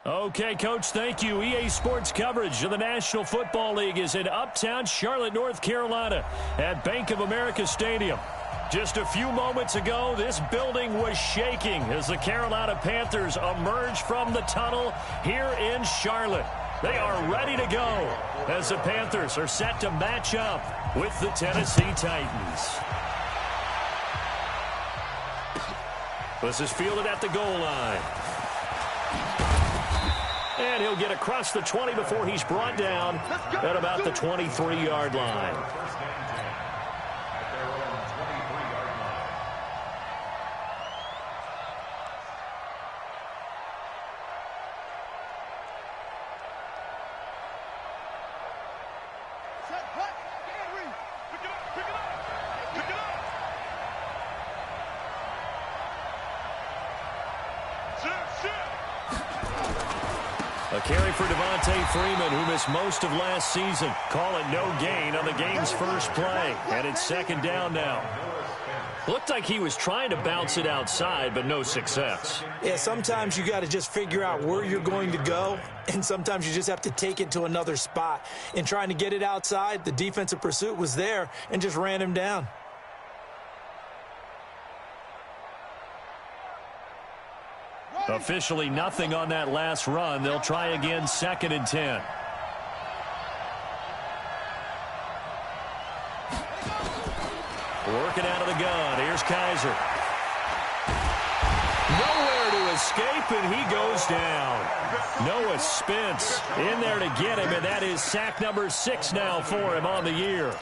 Okay, Coach, thank you. EA Sports coverage of the National Football League is in uptown Charlotte, North Carolina at Bank of America Stadium. Just a few moments ago, this building was shaking as the Carolina Panthers emerged from the tunnel here in Charlotte. They are ready to go as the Panthers are set to match up with the Tennessee Titans. This is fielded at the goal line. And he'll get across the 20 before he's brought down at about the 23-yard line. A carry for Devontae Freeman, who missed most of last season. Call it no gain on the game's first play. And it's second down now. Looked like he was trying to bounce it outside, but no success. Yeah, sometimes you got to just figure out where you're going to go, and sometimes you just have to take it to another spot. In trying to get it outside, the defensive pursuit was there and just ran him down. Officially nothing on that last run. They'll try again, 2nd and 10. Working out of the gun. Here's Kaiser. Nowhere to escape, and he goes down. Noah Spence in there to get him, and that is sack number 6 now for him on the year.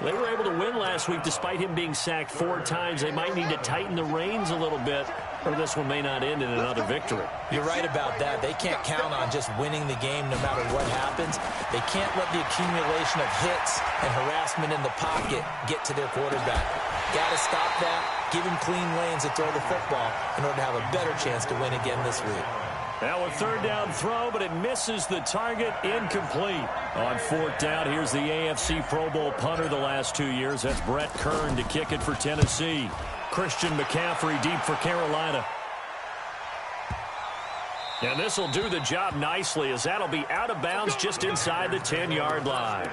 They were able to win last week despite him being sacked 4 times. They might need to tighten the reins a little bit, or this one may not end in another victory. You're right about that. They can't count on just winning the game no matter what happens. They can't let the accumulation of hits and harassment in the pocket get to their quarterback. Got to stop that, give him clean lanes to throw the football in order to have a better chance to win again this week. Now a third down throw, but it misses the target, incomplete. On 4th down, here's the AFC Pro Bowl punter the last 2 years. That's Brett Kern to kick it for Tennessee. Christian McCaffrey deep for Carolina. And this will do the job nicely as that'll be out of bounds just inside the 10-yard line.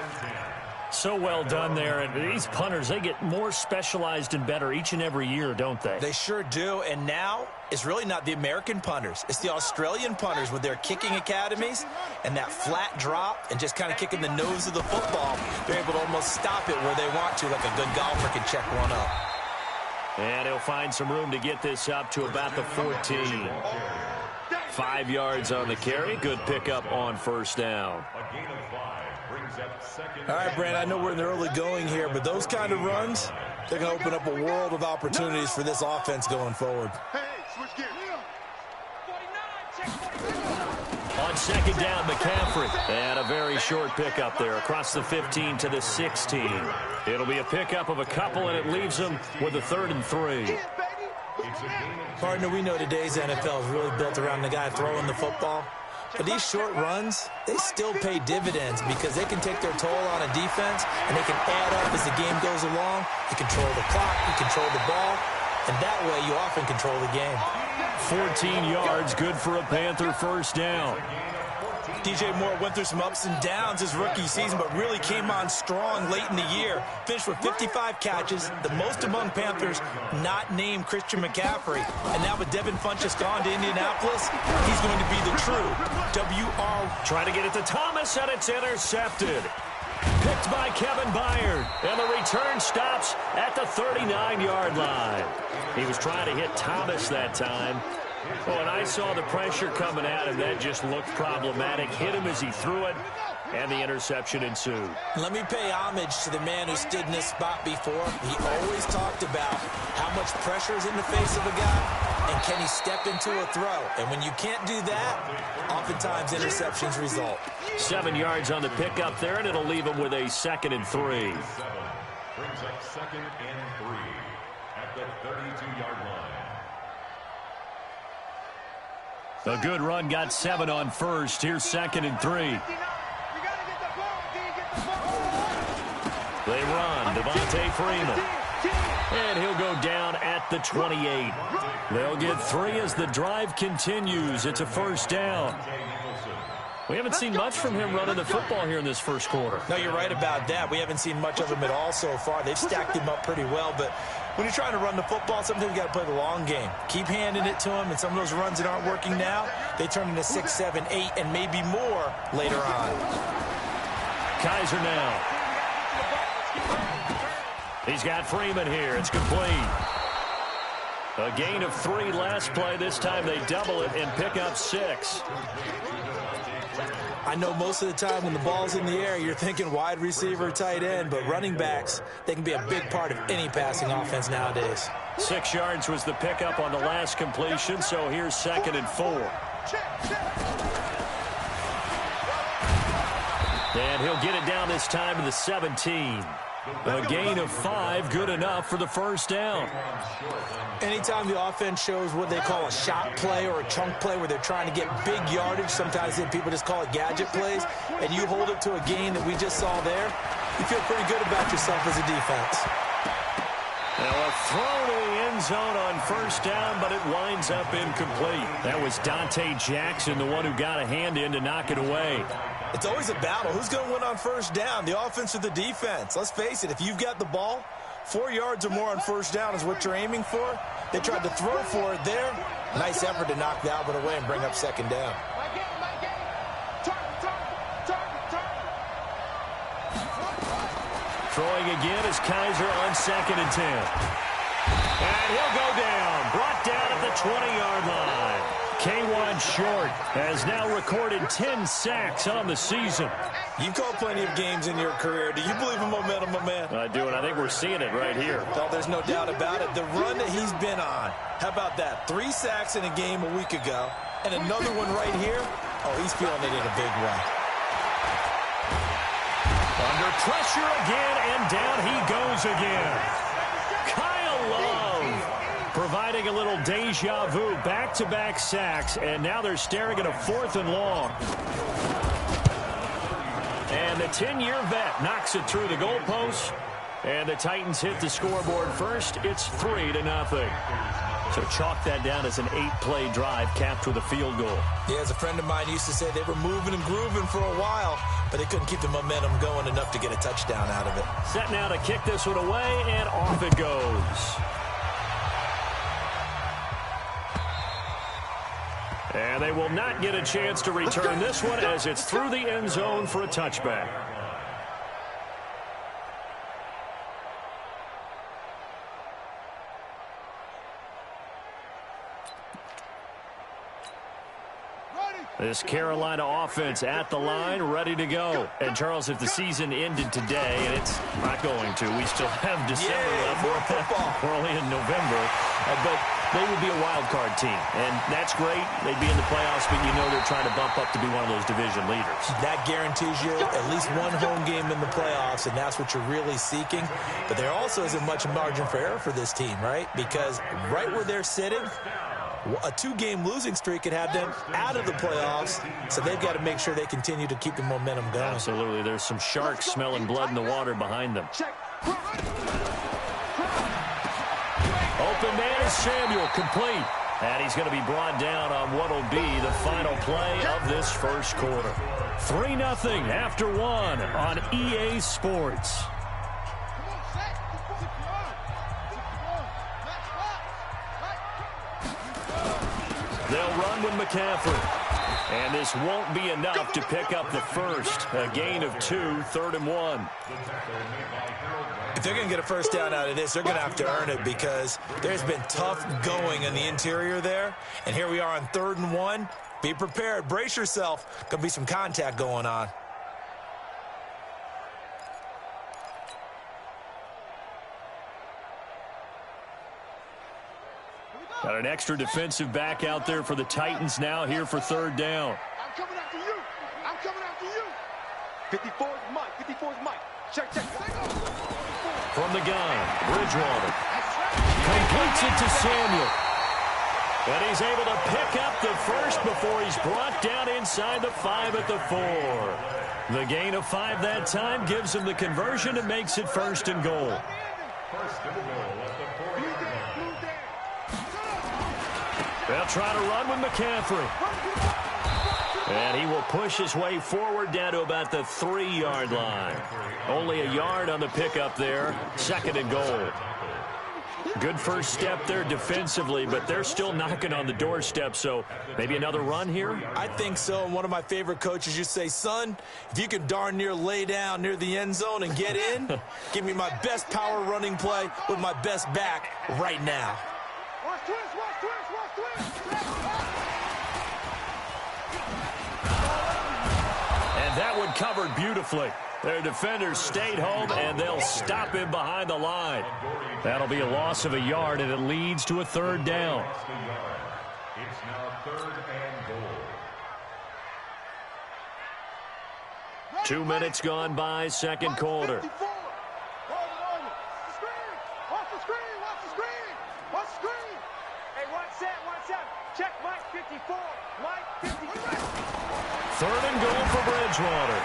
So well done there. And these punters, they get more specialized and better each and every year, don't they? They sure do. And now it's really not the American punters. It's the Australian punters with their kicking academies and that flat drop and just kind of kicking the nose of the football. They're able to almost stop it where they want to, like a good golfer can check one up. And he'll find some room to get this up to about the 14. 5 yards on the carry. Good pickup on 1st down. All right, Brand, I know we're in the early going here, but those kind of runs, they're going to open up a world of opportunities for this offense going forward. On 2nd down, McCaffrey. And a very short pickup there across the 15 to the 16. It'll be a pickup of a couple, and it leaves them with a 3rd and 3. Partner, we know today's NFL is really built around the guy throwing the football. But these short runs, they still pay dividends because they can take their toll on a defense, and they can add up as the game goes along. You control the clock, you control the ball, and that way you often control the game. 14 yards, good for a Panther 1st down. DJ Moore went through some ups and downs his rookie season, but really came on strong late in the year. Finished with 55 catches, the most among Panthers not named Christian McCaffrey. And now with Devin Funchess gone to Indianapolis, he's going to be the true WR. Trying to get it to Thomas, and it's intercepted. Picked by Kevin Byard, and the return stops at the 39-yard line. He was trying to hit Thomas that time. Oh, and I saw the pressure coming at him. That just looked problematic. Hit him as he threw it, and the interception ensued. Let me pay homage to the man who stood in this spot before. He always talked about how much pressure is in the face of a guy, and can he step into a throw. And when you can't do that, oftentimes interceptions result. 7 yards on the pickup there, and it'll leave him with a 2nd and 3. Brings up 2nd and 3 at the 32-yard line. A good run, got 7 on 1st. Here's 2nd and 3. They run. Devontae Freeman. And he'll go down at the 28. They'll get 3 as the drive continues. It's a first down. We haven't seen much from him running the football here in this first quarter. No, you're right about that. We haven't seen much of him at all so far. They've stacked him up pretty well, but when you're trying to run the football, sometimes you got to play the long game. Keep handing it to him, and some of those runs that aren't working now, they turn into 6, 7, 8, and maybe more later on. Kaiser now. He's got Freeman here. It's complete. A gain of 3 last play. This time they double it and pick up 6. I know most of the time when the ball's in the air, you're thinking wide receiver, tight end, but running backs, they can be a big part of any passing offense nowadays. 6 yards was the pickup on the last completion, so here's 2nd and 4. And he'll get it down this time to the 17. A gain of 5, good enough for the first down. Anytime the offense shows what they call a shot play or a chunk play where they're trying to get big yardage, sometimes people just call it gadget plays, and you hold it to a gain that we just saw there, you feel pretty good about yourself as a defense. Now a throw to the end zone on first down, but it winds up incomplete. That was Dante Jackson, the one who got a hand in to knock it away. It's always a battle. Who's going to win on first down, the offense or the defense? Let's face it, if you've got the ball, 4 yards or more on first down is what you're aiming for. They tried to throw for it there. Nice effort to knock that one away and bring up 2nd down. Throwing again is Kaiser on 2nd and 10. And he'll go down. Brought down at the 20-yard line. Kawann Short has now recorded 10 sacks on the season. You've called plenty of games in your career. Do you believe in momentum, my man? I do, and I think we're seeing it right here. Oh, there's no doubt about it. The run that he's been on, how about that? 3 sacks in a game a week ago, and another one right here. Oh, he's feeling it in a big way. Under pressure again, and down he goes again. Kyle Love providing a little deja vu, back-to-back sacks, and now they're staring at a 4th and long. And the 10-year vet knocks it through the goalpost, and the Titans hit the scoreboard first. It's 3-0. So chalk that down as an 8-play drive capped with a field goal. Yeah, as a friend of mine used to say, they were moving and grooving for a while, but they couldn't keep the momentum going enough to get a touchdown out of it. Set now to kick this one away, and off it goes. And they will not get a chance to return this one as it's through the end zone for a touchback. This Carolina offense at the line, ready to go. And, Charles, if the season ended today, and it's not going to, we still have December left. More football. We're only in November. But they would be a wild card team. And that's great. They'd be in the playoffs, but you know they're trying to bump up to be one of those division leaders. That guarantees you at least one home game in the playoffs, and that's what you're really seeking. But there also isn't much margin for error for this team, right? Because right where they're sitting, a 2-game losing streak could have them out of the playoffs, so they've got to make sure they continue to keep the momentum going. Absolutely. There's some sharks smelling blood in the water behind them. Open man is Samuel, complete. And he's going to be brought down on what will be the final play of this first quarter. 3-0 after 1 on EA Sports. They'll run with McCaffrey. And this won't be enough to pick up the first. A gain of 2, 3rd and 1. If they're going to get a first down out of this, they're going to have to earn it because there's been tough going in the interior there. And here we are on 3rd and 1. Be prepared. Brace yourself. Could be some contact going on. Got an extra defensive back out there for the Titans now here for 3rd down. I'm coming after you. I'm coming after you. 54's Mike. 54's Mike. Check. From the gun, Bridgewater. Completes it to Samuel. And he's able to pick up the first before he's brought down inside the 5 at the 4. The gain of 5 that time gives him the conversion and makes it 1st and goal. First and goal at the 40-yard line. They'll try to run with McCaffrey. And he will push his way forward down to about the 3-yard line. Only a yard on the pickup there. Second and goal. Good first step there defensively, but they're still knocking on the doorstep, so maybe another run here? I think so. And one of my favorite coaches used to say, son, if you can darn near lay down near the end zone and get in, give me my best power running play with my best back right now. Watch twist, watch twist, watch twist. And that one covered beautifully. Their defenders stayed home, and they'll stop him behind the line. That'll be a loss of a yard, and it leads to a third down. It's now third and goal. 2 minutes gone by, second quarter. Watch the screen, watch the screen, watch the screen, watch the screen. Hey, watch that. Check Mike 54, Mike 54. Third and goal for Bridgewater.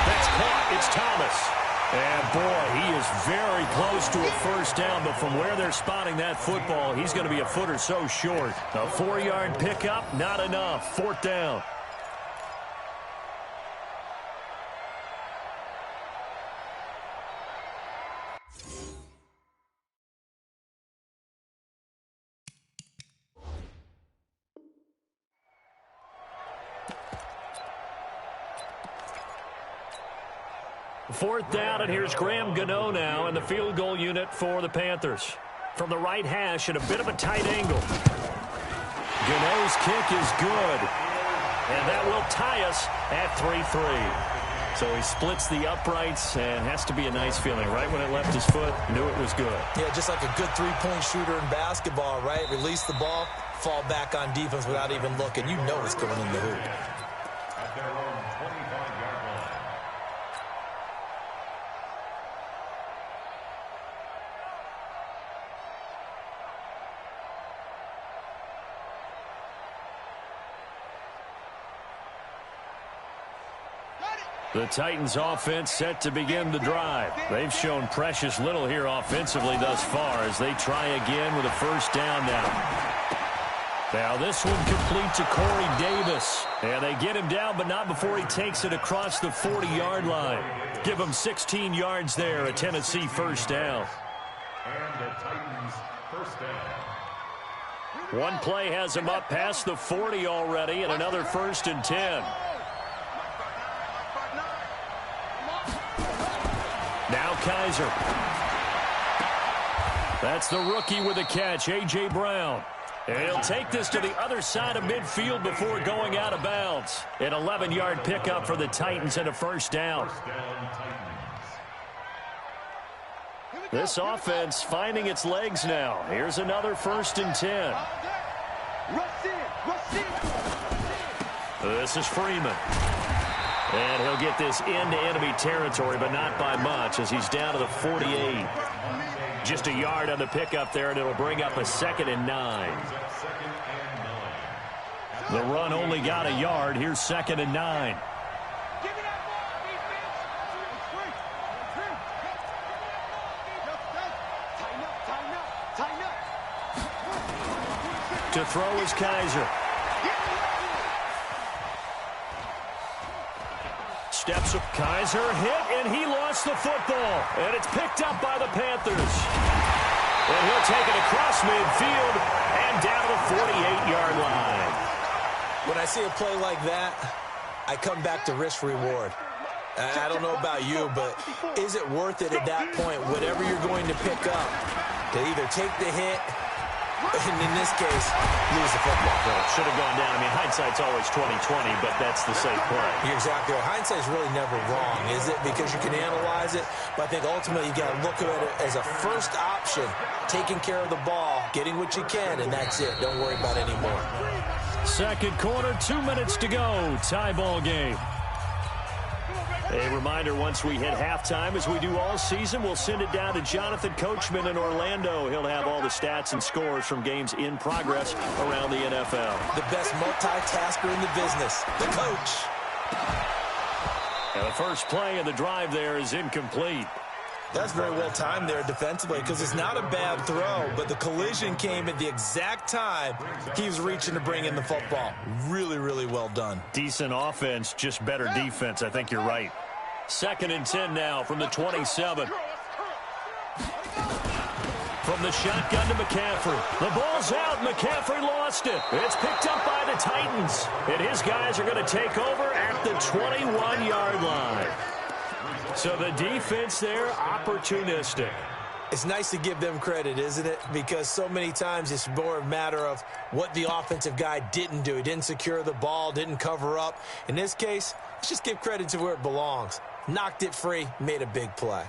That's caught. It's Thomas. And, boy, he is very close to a first down, but from where they're spotting that football, he's going to be a foot or so short. A 4-yard pickup, not enough. Fourth down. Fourth down, and here's Graham Gano now in the field goal unit for the Panthers. From the right hash at a bit of a tight angle. Gano's kick is good. And that will tie us at 3-3. So he splits the uprights, and has to be a nice feeling. Right when it left his foot, knew it was good. Yeah, just like a good three-point shooter in basketball, right? Release the ball, fall back on defense without even looking. You know it's going in the hoop. At their own 25-yard line. The Titans offense set to begin the drive. They've shown precious little here offensively thus far as they try again with a first down now. Now this one complete to Corey Davis. And they get him down, but not before he takes it across the 40-yard line. Give him 16 yards there, a Tennessee first down. And the Titans first down. One play has him up past the 40 already, and another 1st and 10. Now Kaiser. That's the rookie with a catch, A.J. Brown. And he'll take this to the other side of midfield before going out of bounds. An 11-yard pickup for the Titans and a first down. First down, Titans. This offense finding its legs now. Here's another 1st and 10. This is Freeman. And he'll get this into enemy territory, but not by much as he's down to the 48. Just a yard on the pickup there, and it'll bring up a 2nd and 9. The run only got a yard. Here's 2nd and 9. To throw is Kaiser. Steps up. Kaiser hit, and he lost the football. And it's picked up by the Panthers. And he'll take it across midfield and down the 48-yard line. When I see a play like that, I come back to risk-reward. I don't know about you, but is it worth it at that point, whatever you're going to pick up, to either take the hit, and in this case, lose the football? Well, it should have gone down. I mean, hindsight's always 20/20, but that's the safe play. You're exactly right. Hindsight's really never wrong, is it? Because you can analyze it, but I think ultimately you got to look at it as a first option, taking care of the ball, getting what you can, and that's it. Don't worry about it anymore. Second quarter, 2 minutes to go. Tie ball game. A reminder, once we hit halftime, as we do all season, we'll send it down to Jonathan Coachman in Orlando. He'll have all the stats and scores from games in progress around the NFL. The best multitasker in the business, the coach. And the first play of the drive there is incomplete. That's very well timed there defensively because it's not a bad throw, but the collision came at the exact time he was reaching to bring in the football. Really, really well done. Decent offense, just better defense. I think you're right. 2nd and 10 now from the 27. From the shotgun to McCaffrey. The ball's out. McCaffrey lost it. It's picked up by the Titans. And his guys are going to take over at the 21-yard line. So the defense there, opportunistic. It's nice to give them credit, isn't it? Because so many times it's more a matter of what the offensive guy didn't do. He didn't secure the ball, didn't cover up. In this case, let's just give credit to where it belongs. Knocked it free, made a big play.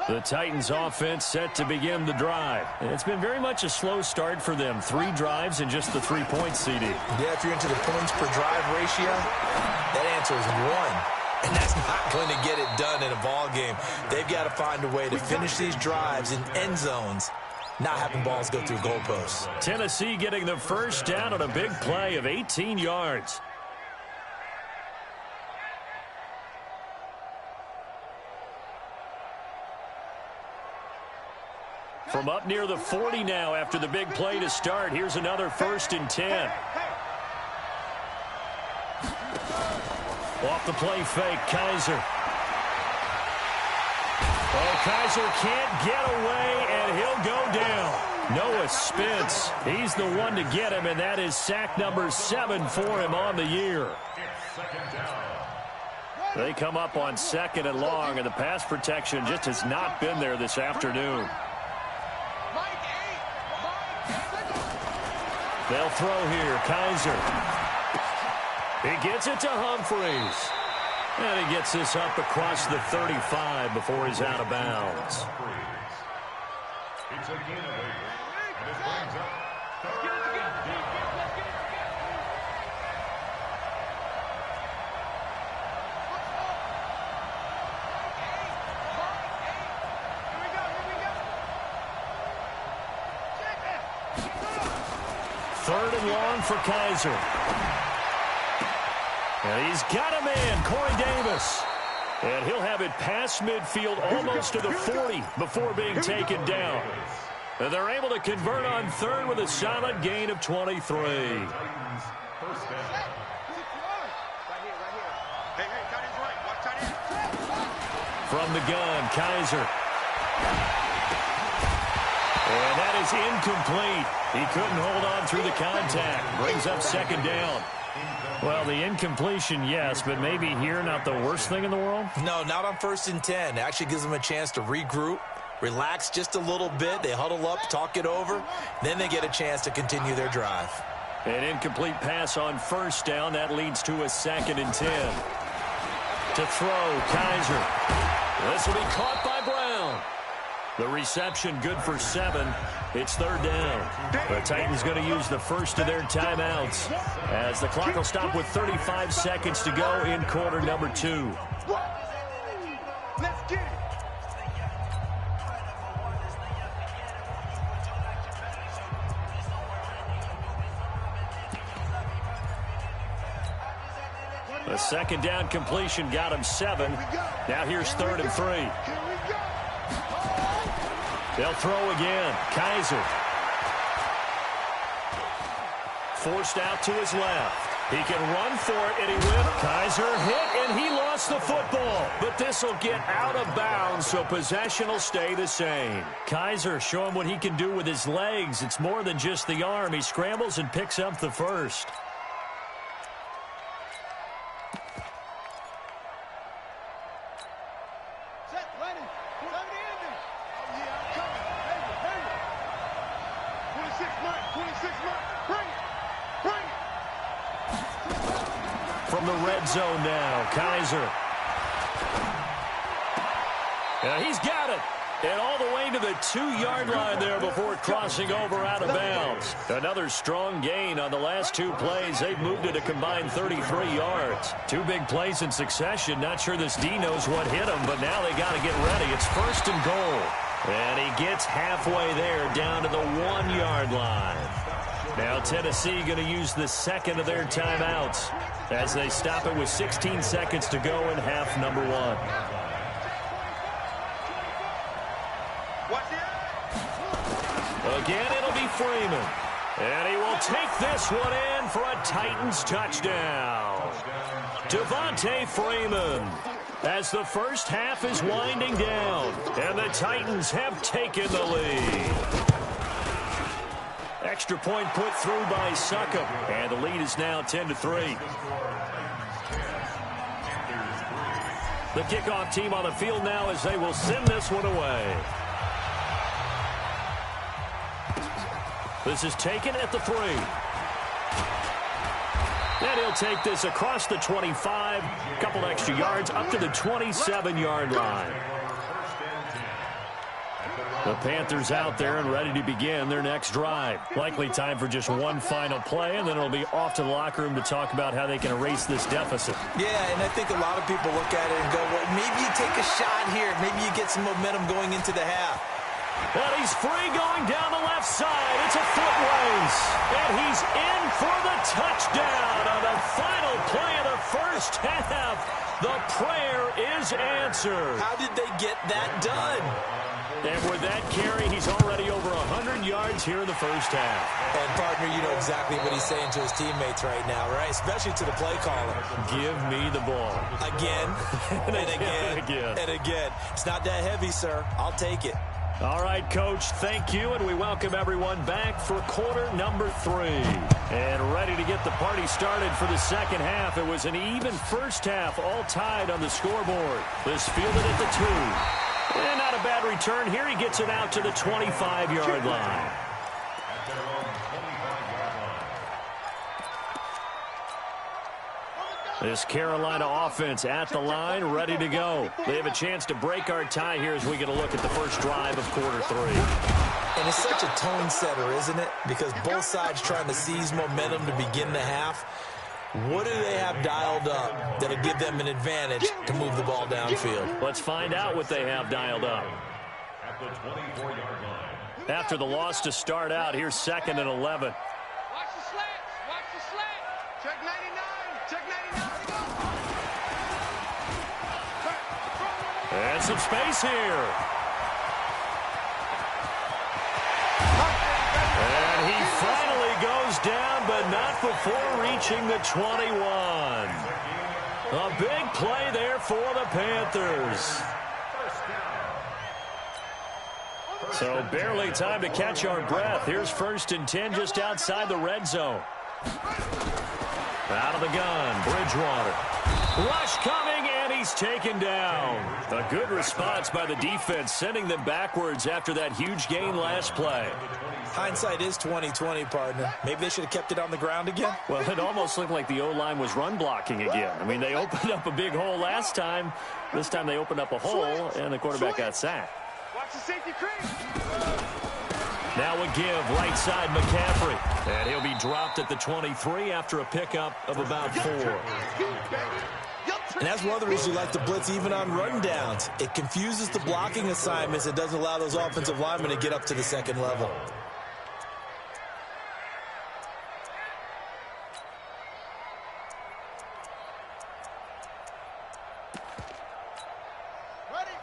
The Titans offense set to begin the drive. And it's been very much a slow start for them. 3 drives and just the 3-point CD. Yeah, if you're into the points per drive ratio, that answer is 1. And that's not going to get it done in a ball game. They've got to find a way to finish these drives in end zones, not having balls go through goalposts. Tennessee getting the first down on a big play of 18 yards. From up near the 40 now after the big play to start. Here's another 1st and 10. Off the play fake, Kaiser. Oh, Kaiser can't get away, and he'll go down. Noah Spence, he's the one to get him, and that is sack number 7 for him on the year. They come up on 2nd and long, and the pass protection just has not been there this afternoon. They'll throw here. Kaiser. He gets it to Humphreys. And he gets this up across the 35 before he's out of bounds. It's a gain of 8. And it brings up 3rd and 10. Long for Kaiser. And he's got a man, Corey Davis. And he'll have it past midfield almost to the 40 before being taken down. And they're able to convert on 3rd with a solid gain of 23. From the gun, Kaiser. And that is incomplete. He couldn't hold on through the contact. Brings up 2nd down. Well, the incompletion, yes, but maybe here not the worst thing in the world? No, not on 1st and 10. It actually gives them a chance to regroup, relax just a little bit. They huddle up, talk it over. Then they get a chance to continue their drive. An incomplete pass on 1st down. That leads to a 2nd and 10. To throw, Kaiser. This will be caught by Brown. The reception good for 7. It's 3rd down. The Titans going to use the first of their timeouts as the clock will stop with 35 seconds to go in quarter number 2. Let's get it. The 2nd down completion got him 7. Now here's 3rd and 3. They'll throw again. Kaiser. Forced out to his left. He can run for it, and he will. Kaiser hit, and he lost the football. But this will get out of bounds, so possession will stay the same. Kaiser showing what he can do with his legs. It's more than just the arm. He scrambles and picks up the first. From the red zone now, Kaiser. He's got it. And all the way to the 2-yard line there before crossing over out of bounds. Another strong gain on the last 2 plays. They've moved it a combined 33 yards. 2 big plays in succession. Not sure this D knows what hit him, but now they got to get ready. It's 1st and goal. And he gets halfway there down to the 1-yard line. Now Tennessee going to use the 2nd of their timeouts as they stop it with 16 seconds to go in half number 1. again, it'll be Freeman. And he will take this one in for a Titans touchdown. Devontae Freeman, as the first half is winding down, and the Titans have taken the lead. Extra point put through by Succop, and the lead is now 10-3. The kickoff team on the field now as they will send this one away. This is taken at the 3. And he'll take this across the 25, a couple extra yards up to the 27-yard line. The Panthers out there and ready to begin their next drive. Likely time for just one final play, and then it'll be off to the locker room to talk about how they can erase this deficit. Yeah, and I think a lot of people look at it and go, well, maybe you take a shot here. Maybe you get some momentum going into the half. And he's free going down the left side. It's a foot race. And he's in for the touchdown on the final play of the first half. The prayer is answered. How did they get that done? And with that carry, he's already over 100 yards here in the first half. And, partner, you know exactly what he's saying to his teammates right now, right? Especially to the play caller. Give me the ball. Again, and again, and again. It's not that heavy, sir. I'll take it. All right, Coach, thank you, and we welcome everyone back for quarter number 3. And ready to get the party started for the second half. It was an even first half, all tied on the scoreboard. This fielded at the 2. And not a bad return here. He gets it out to the 25-yard line. This Carolina offense at the line, ready to go. They have a chance to break our tie here as we get a look at the first drive of quarter 3. And it's such a tone setter, isn't it? Because both sides trying to seize momentum to begin the half. What do they have dialed up that'll give them an advantage to move the ball downfield? Let's find out what they have dialed up. At the 24-yard line. After the loss to start out, here's 2nd and 11. Watch the slants. Watch the slant. Check 99. Check 99. And some space here. And he finally goes down, but not before reaching the 21. A big play there for the Panthers. So barely time to catch our breath. Here's 1st and 10 just outside the red zone. Out of the gun, Bridgewater. Rush coming, and he's taken down. A good response by the defense, sending them backwards after that huge gain last play. Hindsight is 20/20, partner. Maybe they should have kept it on the ground again. Well, it almost looked like the O-line was run blocking again. I mean, they opened up a big hole last time. This time they opened up a hole, and the quarterback got sacked. Watch the safety crease. Now a give, right side McCaffrey. And he'll be dropped at the 23 after a pickup of about 4. And that's one of the reasons you like to blitz even on run downs. It confuses the blocking assignments. It doesn't allow those offensive linemen to get up to the second level.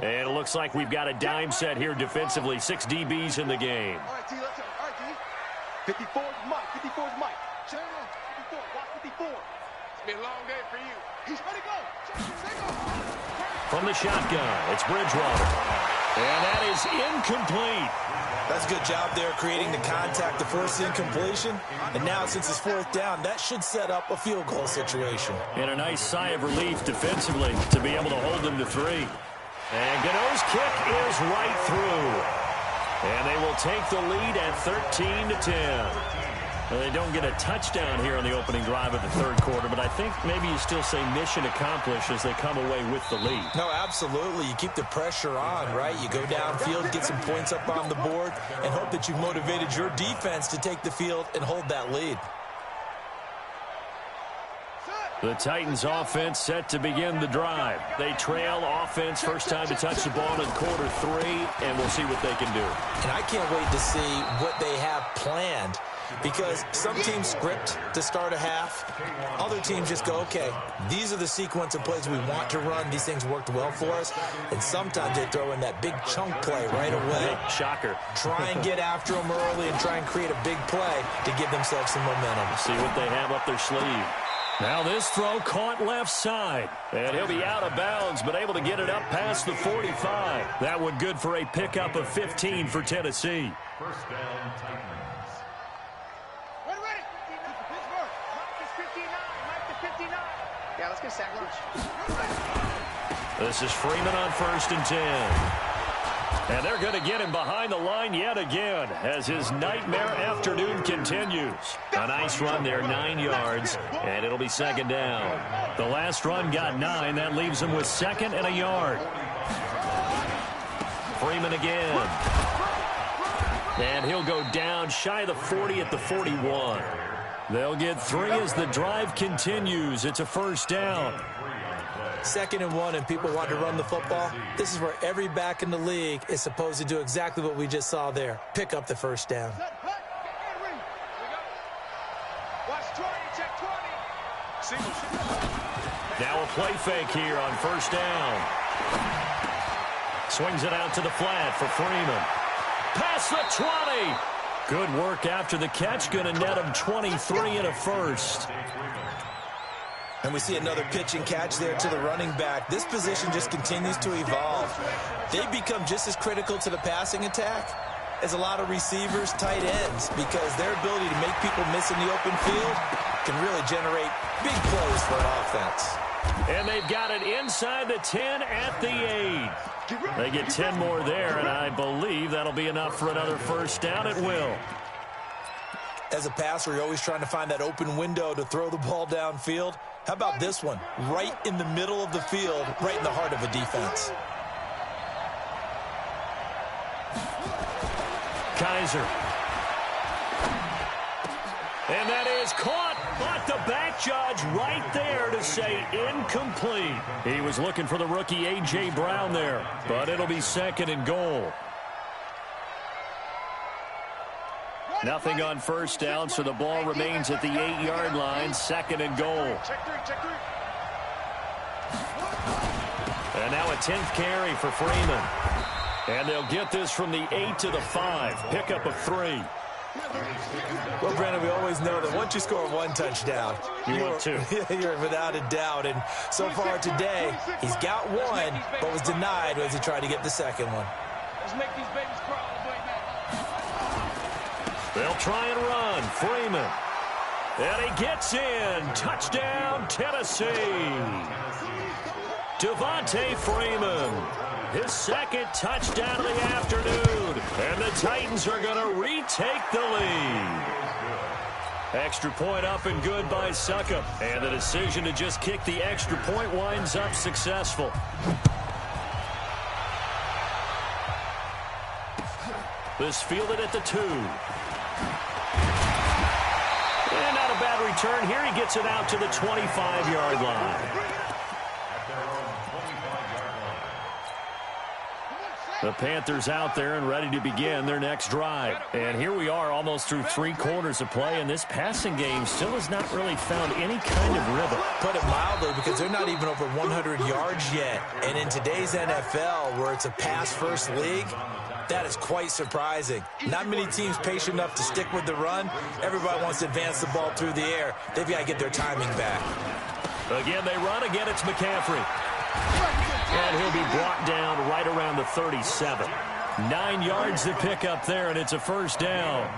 And it looks like we've got a dime set here defensively. 6 DBs in the game. All right, T, let's go. All right, T. 54 is Mike. 54 is Mike. Check it out. 54. Watch 54. It's been a long day for you. He's ready to go. Check go. From the shotgun, it's Bridgewater. And that is incomplete. That's a good job there creating the contact to force the incompletion. And now, since it's 4th down, that should set up a field goal situation. And a nice sigh of relief defensively to be able to hold them to 3. And Gano's kick is right through. And they will take the lead at 13-10. Well, they don't get a touchdown here on the opening drive of the 3rd quarter, but I think maybe you still say mission accomplished as they come away with the lead. No, absolutely. You keep the pressure on, right? You go downfield, get some points up on the board, and hope that you've motivated your defense to take the field and hold that lead. The Titans offense set to begin the drive. They trail offense, first time to touch the ball in quarter 3, and we'll see what they can do. And I can't wait to see what they have planned because some teams script to start a half. Other teams just go, okay, these are the sequence of plays we want to run. These things worked well for us. And sometimes they throw in that big chunk play right away. Shocker. Try and get after them early and try and create a big play to give themselves some momentum. See what they have up their sleeve. Now this throw caught left side. And he'll be out of bounds, but able to get it up past the 45. That one good for a pickup of 15 for Tennessee. First down, Titans. Ready. Pittsburgh. Mike is 59. Mike to 59. Yeah, let's get sack lunch. This is Freeman on 1st and 10. And they're going to get him behind the line yet again as his nightmare afternoon continues. A nice run there, 9 yards, and it'll be 2nd down. The last run got 9. That leaves him with 2nd and a yard. Freeman again. And he'll go down shy of the 40 at the 41. They'll get 3 as the drive continues. It's a 1st down. 2nd and 1 and people want to run the football. This is where every back in the league is supposed to do exactly what we just saw there. Pick up the 1st down. Watch 20, check 20. Now a play fake here on 1st down. Swings it out to the flat for Freeman. Past the 20. Good work after the catch. Going to net him 23 and a 1st. And we see another pitch and catch there to the running back. This position just continues to evolve. They become just as critical to the passing attack as a lot of receivers, tight ends, because their ability to make people miss in the open field can really generate big plays for an offense. And they've got it inside the 10 at the 8. They get 10 more there, and I believe that'll be enough for another 1st down at will. As a passer, you're always trying to find that open window to throw the ball downfield. How about this one? Right in the middle of the field, right in the heart of a defense. Kaiser. And that is caught, but the back judge right there to say incomplete. He was looking for the rookie A.J. Brown there, but it'll be 2nd and goal. Nothing on 1st down, so the ball remains at the 8-yard line, 2nd and goal. And now a 10th carry for Freeman. And they'll get this from the 8 to the 5, pickup of 3. Well, Brandon, we always know that once you score 1 touchdown, you want 2. You're without a doubt. And so far today, he's got 1, but was denied as he tried to get the 2nd one. Let's make these babies crawl. They'll try and run. Freeman. And he gets in. Touchdown, Tennessee. Devontae Freeman. His 2nd touchdown of the afternoon. And the Titans are going to retake the lead. Extra point up and good by Succop. And the decision to just kick the extra point winds up successful. This fielded at the 2. And not a bad return here. He gets it out to the 25-yard line. The Panthers out there and ready to begin their next drive. And here we are almost through 3 quarters of play, and this passing game still has not really found any kind of rhythm. Put it mildly, because they're not even over 100 yards yet. And in today's NFL, where it's a pass-first league, that is quite surprising. Not many teams patient enough to stick with the run. Everybody wants to advance the ball through the air. They've got to get their timing back. Again, they run. Again, it's McCaffrey. And he'll be brought down right around the 37. 9 yards to pick up there, and it's a 1st down.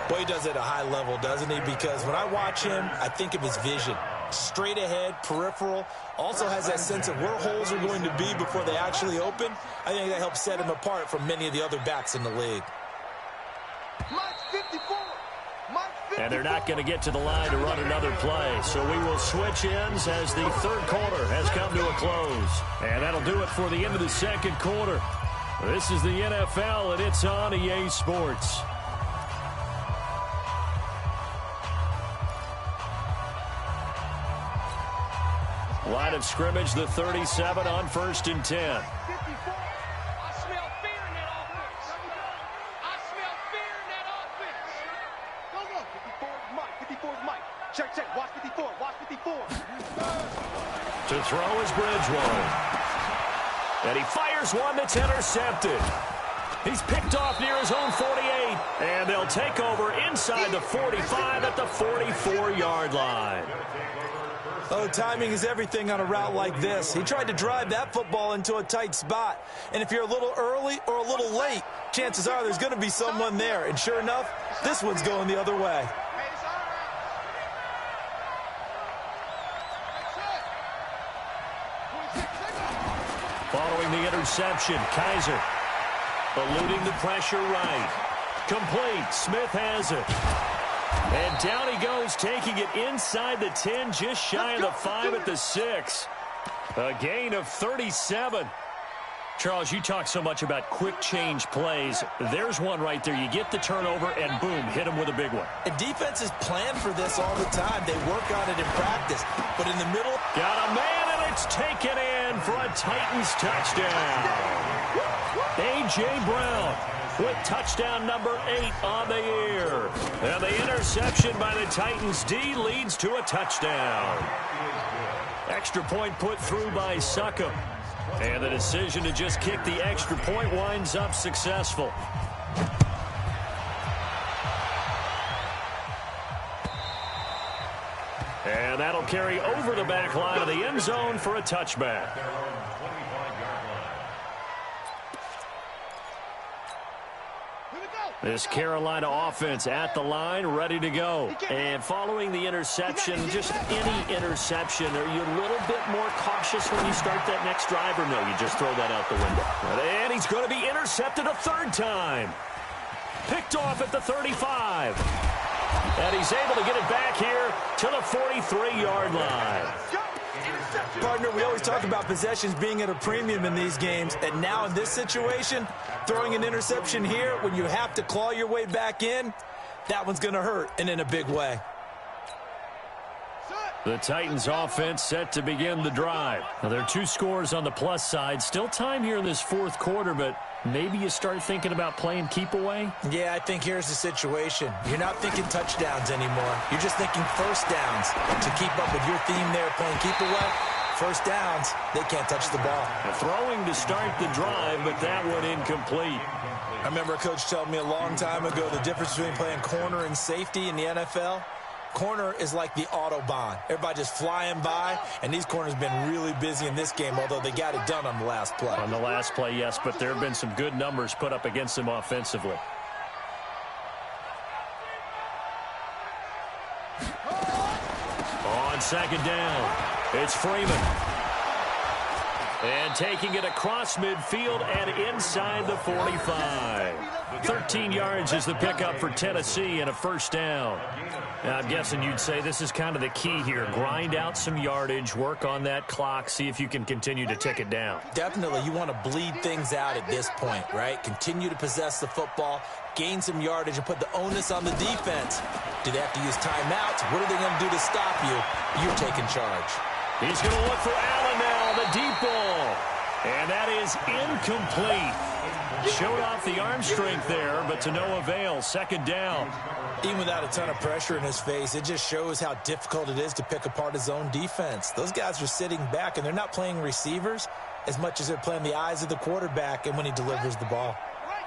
Boy, he does it at a high level, doesn't he? Because when I watch him, I think of his vision. Straight ahead, peripheral. Also has that sense of where holes are going to be before they actually open. I think that helps set him apart from many of the other backs in the league. And they're not going to get to the line to run another play. So we will switch ends as the 3rd quarter has come to a close. And that'll do it for the end of the 2nd quarter. This is the NFL, and it's on EA Sports. Line of scrimmage, the 37 on 1st and 10. Check, check. Watch 54. Watch 54. To throw is Bridgewater. And he fires one that's intercepted. He's picked off near his own 48. And they'll take over inside the 45 at the 44-yard line. Oh, timing is everything on a route like this. He tried to drive that football into a tight spot. And if you're a little early or a little late, chances are there's going to be someone there. And sure enough, this one's going the other way. Following the interception, Kaiser eluding the pressure right. Complete. Smith has it. And down he goes, taking it inside the 10, just shy of the 5 at the 6. A gain of 37. Charles, you talk so much about quick change plays. There's one right there. You get the turnover, and boom, hit him with a big one. And defenses plan for this all the time. They work on it in practice. But in the middle... Got a man, and it's taken in for a Titans touchdown. A.J. Brown with touchdown number 8 on the year. And the interception by the Titans D leads to a touchdown. Extra point put through by Succop. And the decision to just kick the extra point winds up successful. And that'll carry over the back line of the end zone for a touchback. This Carolina offense at the line, ready to go. And following the interception, just any interception, are you a little bit more cautious when you start that next drive, or no, you just throw that out the window? And he's going to be intercepted a third time. Picked off at the 35. And he's able to get it back here to the 43-yard line. Partner, we always talk about possessions being at a premium in these games, and now in this situation, throwing an interception here when you have to claw your way back in, that one's going to hurt, and in a big way. The Titans offense set to begin the drive. Now, there are 2 scores on the plus side. Still time here in this fourth quarter, but maybe you start thinking about playing keep away? Yeah, I think here's the situation. You're not thinking touchdowns anymore. You're just thinking first downs. To keep up with your theme there, playing keep away, first downs, they can't touch the ball. Throwing to start the drive, but that one incomplete. I remember a coach telling me a long time ago the difference between playing corner and safety in the NFL. Corner is like the Autobahn. Everybody just flying by, and these corners have been really busy in this game, although they got it done on the last play. On the last play, yes, but there have been some good numbers put up against them offensively. On second down, it's Freeman. And taking it across midfield and inside the 45. 13 yards is the pickup for Tennessee and a first down. Now, I'm guessing you'd say this is kind of the key here. Grind out some yardage, work on that clock, see if you can continue to tick it down. Definitely. You want to bleed things out at this point, right? Continue to possess the football, gain some yardage, and put the onus on the defense. Do they have to use timeouts? What are they going to do to stop you? You're taking charge. He's going to look for Allen now, the deep ball. And that is incomplete. Showed off the arm strength there, but to no avail. Second down. Even without a ton of pressure in his face, it just shows how difficult it is to pick apart his own defense. Those guys are sitting back, and they're not playing receivers as much as they're playing the eyes of the quarterback and when he delivers the ball.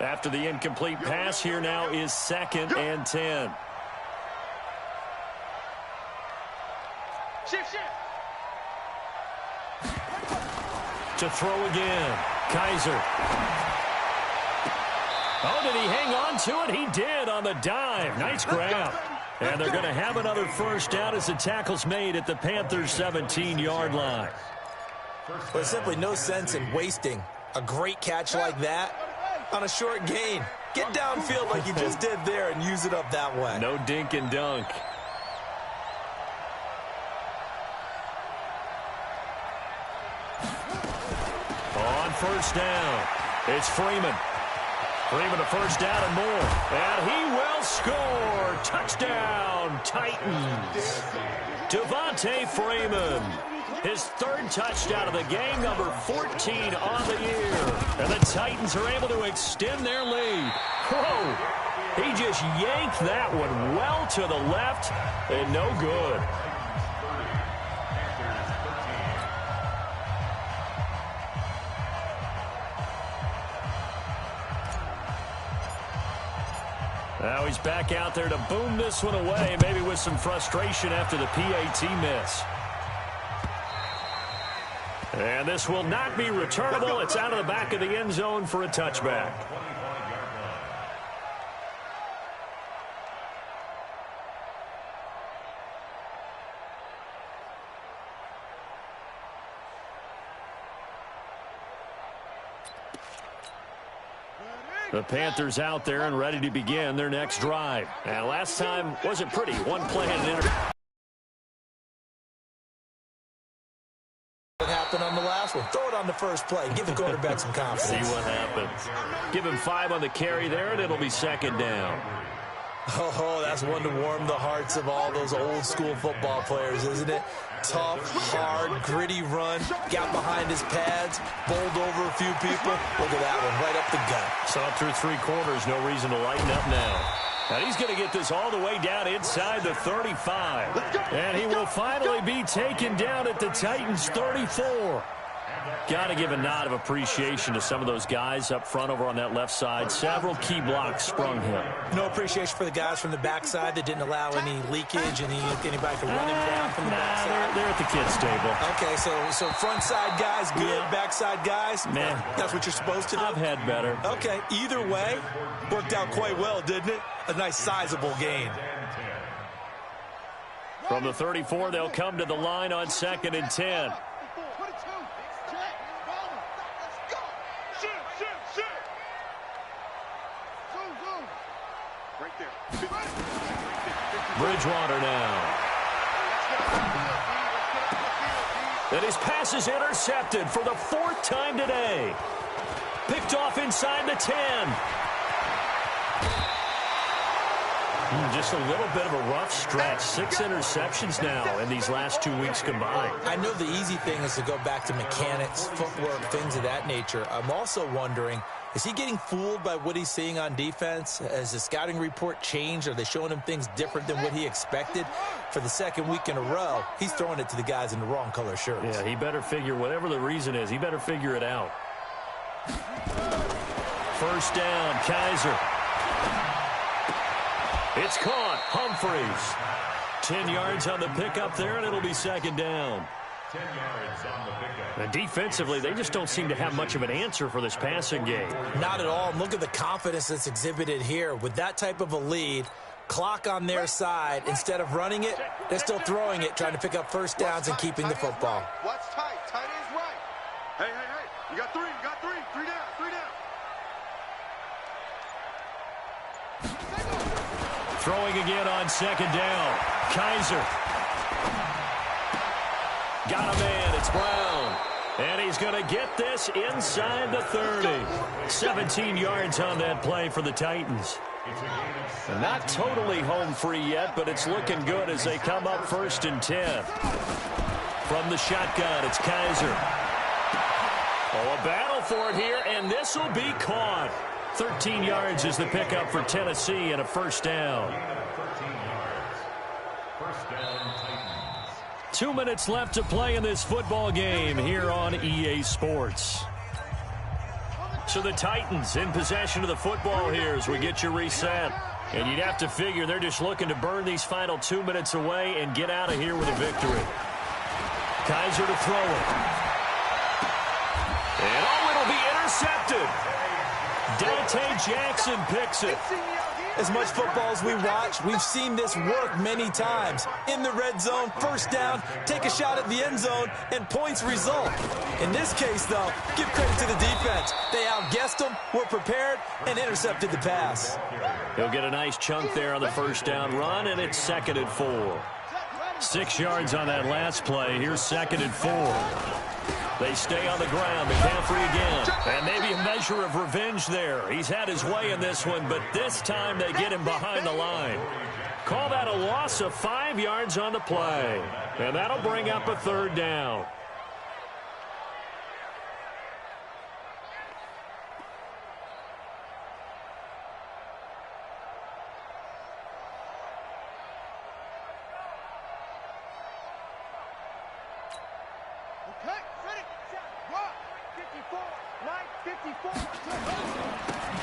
After the incomplete pass, here now is 2nd and 10. Shift, shift. To throw again. Kaiser. Oh, did he hang on to it? He did on the dive. Nice grab. And they're going to have another first down as the tackle's made at the Panthers' 17-yard line. There's simply no sense in wasting a great catch like that on a short gain. Get downfield like you just did there and use it up that way. No dink and dunk. On first down, it's Freeman. Freeman a first down and more. And he will score. Touchdown, Titans. Devontae Freeman. His 3rd touchdown of the game, number 14 on the year. And the Titans are able to extend their lead. Whoa. He just yanked that one well to the left and no good. Now he's back out there to boom this one away, maybe with some frustration after the PAT miss. And this will not be returnable. It's out of the back of the end zone for a touchback. The Panthers out there and ready to begin their next drive. And last time wasn't pretty. One play and an interception. What happened on the last one? Throw it on the first play. Give the quarterback some confidence. See what happens. Give him 5 on the carry there, and it'll be second down. Oh, that's one to warm the hearts of all those old-school football players, isn't it? Tough, hard, gritty run. Got behind his pads, bowled over a few people. Look at that one, right up the gut. So through 3 quarters, no reason to lighten up now. And he's going to get this all the way down inside the 35. And he will finally be taken down at the Titans' 34. Got to give a nod of appreciation to some of those guys up front over on that left side. Several key blocks sprung him. No appreciation for the guys from the backside that didn't allow any leakage and anybody could run him down from the backside. They're at the kids' table. Okay, so front side guys good, Yeah. backside guys, Man, that's what you're supposed to do? I've had better. Okay, either way, worked out quite well, didn't it? A nice sizable gain. From the 34, they'll come to the line on 2nd and 10. Bridgewater now. And his pass is intercepted for the 4th time today. Picked off inside the 10. Just a little bit of a rough stretch. 6 interceptions now in these last 2 weeks combined. I know the easy thing is to go back to mechanics, footwork, things of that nature. I'm also wondering, is he getting fooled by what he's seeing on defense? Has the scouting report changed? Are they showing him things different than what he expected? For the 2nd week in a row, he's throwing it to the guys in the wrong color shirts. Yeah, he better figure, whatever the reason is, he better figure it out. First down, Kaiser. It's caught. Humphreys. 10 yards on the pickup there, and it'll be 2nd down. 10 yards on the pickup. And defensively, they just don't seem to have much of an answer for this passing game. Not at all. Look at the confidence that's exhibited here. With that type of a lead, clock on their side, instead of running it, they're still throwing it, trying to pick up first downs and keeping the football. Watch tight. Tight is right. Hey. You got 3. You got 3. 3 down. 3 down. Throwing again on 2nd down. Kaiser. Got a man. It's Brown. And he's going to get this inside the 30. 17 yards on that play for the Titans. Not totally home free yet, but it's looking good as they come up 1st and 10. From the shotgun, it's Kaiser. Oh, a battle for it here, and this will be caught. 13 yards is the pickup for Tennessee and a first down. 13 yards. First down, Titans. 2 minutes left to play in this football game here on EA Sports. So the Titans in possession of the football here as we get you reset. And you'd have to figure they're just looking to burn these final 2 minutes away and get out of here with a victory. Kaiser to throw it. And it'll be intercepted. Dante Jackson picks it. As much football as we watch, we've seen this work many times. In the red zone, first down, take a shot at the end zone, and points result. In this case, though, give credit to the defense. They outguessed them, were prepared, and intercepted the pass. He'll get a nice chunk there on the first down run, and it's 2nd and 4. 6 yards on that last play. Here's 2nd and 4. They stay on the ground. McCaffrey again. And maybe a measure of revenge there. He's had his way in this one, but this time they get him behind the line. Call that a loss of 5 yards on the play. And that'll bring up a 3rd down.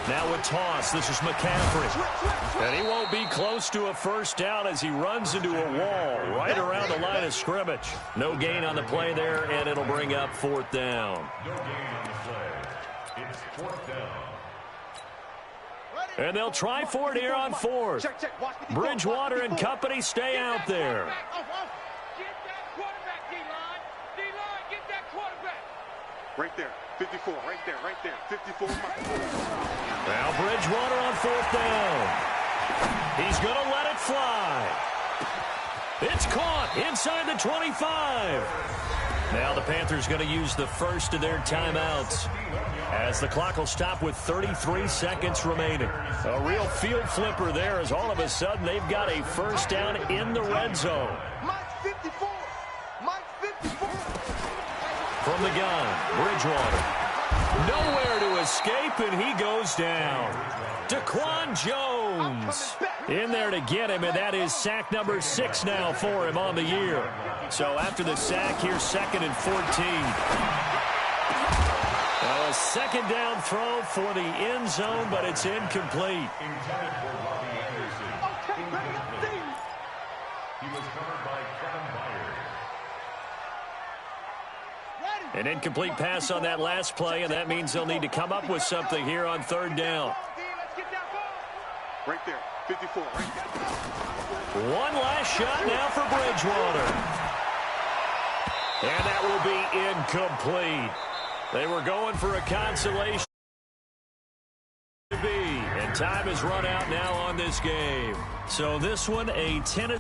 Now a toss. This is McCaffrey. And he won't be close to a first down as he runs into a wall right around the line of scrimmage. No gain on the play there, and it'll bring up fourth down. No gain on the play. It's fourth down. And they'll try for it here on fourth. Bridgewater and company stay out there. Get that quarterback, D-line. D-line, get that quarterback. Right there. 54, right there, 54. Now Bridgewater on fourth down. He's going to let it fly. It's caught inside the 25. Now the Panthers going to use the first of their timeouts as the clock will stop with 33 seconds remaining. A real field flipper there as all of a sudden they've got a first down in the red zone. Mike 54. Mike 54. From the gun, Bridgewater. Nowhere to escape, and he goes down. Daquan Jones in there to get him, and that is sack number 6 now for him on the year. So after the sack, here's 2nd and 14. A second down throw for the end zone, but it's incomplete. Intended for Robbie Anderson. He was covered by Kevin Byard. An incomplete pass on that last play, and that means they'll need to come up with something here on third down. Right there, 54, right there. One last shot now for Bridgewater. And that will be incomplete. They were going for a consolation. And time has run out now on this game. So this one, a 10